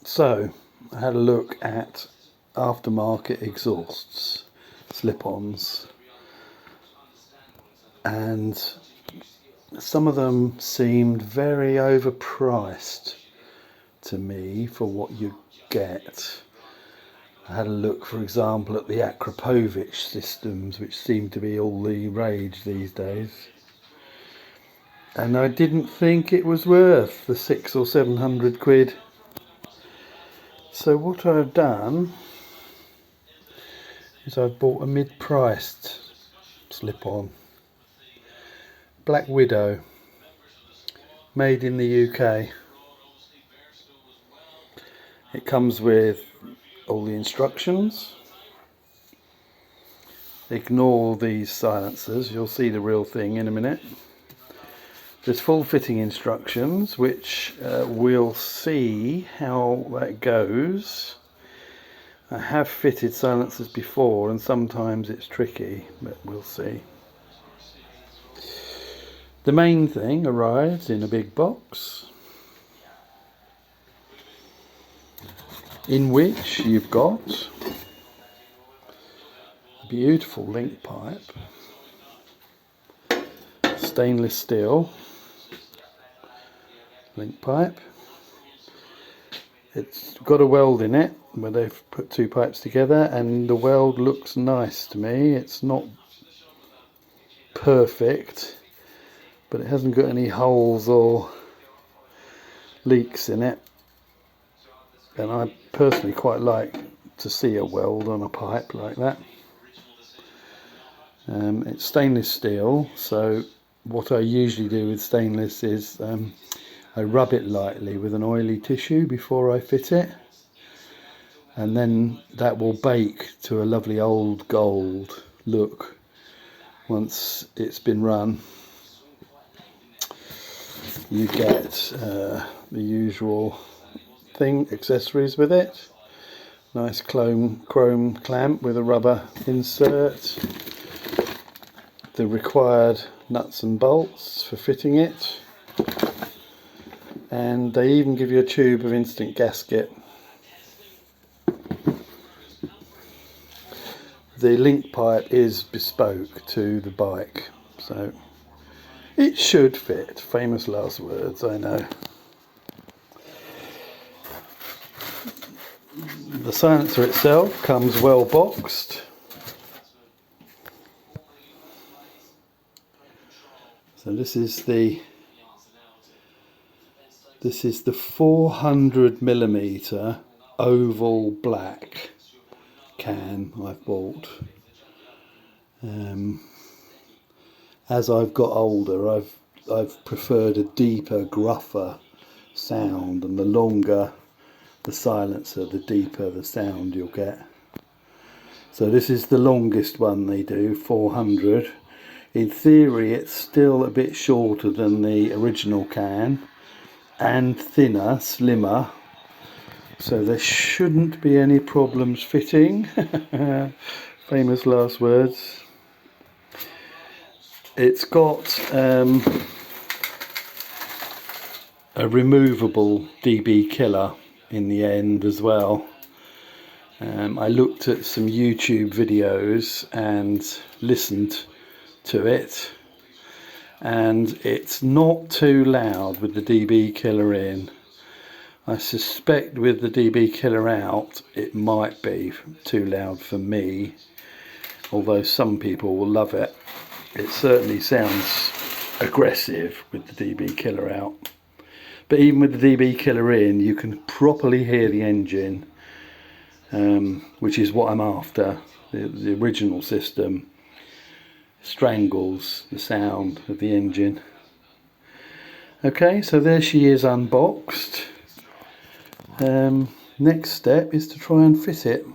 So I had a look at aftermarket exhausts, slip-ons, and some of them seemed very overpriced to me for what you get. I had a look, for example, at the Akrapovic systems, which seem to be all the rage these days, and I didn't think it was worth the 600 or 700 quid. So what I've done is I've bought a mid-priced slip-on, Black Widow, made in the UK. It comes with all the instructions. Ignore these silencers, you'll see the real thing in a minute. There's full fitting instructions, which we'll see how that goes. I have fitted silencers before and sometimes it's tricky, but we'll see. The main thing arrives in a big box, in which you've got a beautiful link pipe, stainless steel link pipe. It's got a weld in it where they've put two pipes together, and the weld looks nice to me. It's not perfect, but it hasn't got any holes or leaks in it, and I personally quite like to see a weld on a pipe like that. It's stainless steel, so what I usually do with stainless is I rub it lightly with an oily tissue before I fit it, and then that will bake to a lovely old gold look once it's been run. You get the usual accessories with it. Nice chrome clamp with a rubber insert, the required nuts and bolts for fitting it, and they even give you a tube of instant gasket. The link pipe is bespoke to the bike, so it should fit. Famous last words, I know. The silencer itself comes well boxed. So this is the 400mm oval black can I've bought. As I've got older, I've preferred a deeper, gruffer sound, and the longer the silencer, the deeper the sound you'll get. So this is the longest one they do, 400. In theory, it's still a bit shorter than the original can, and thinner, slimmer, so there shouldn't be any problems fitting. Famous last words. It's got a removable dB killer in the end as well. I looked at some YouTube videos and listened to it, and it's not too loud with the dB killer in. I suspect with the dB killer out it might be too loud for me, although some people will love it. It certainly sounds aggressive with the dB killer out, but even with the dB killer in you can properly hear the engine, which is what I'm after. The original system strangles the sound of the engine. Okay, so there she is unboxed. Next step is to try and fit it.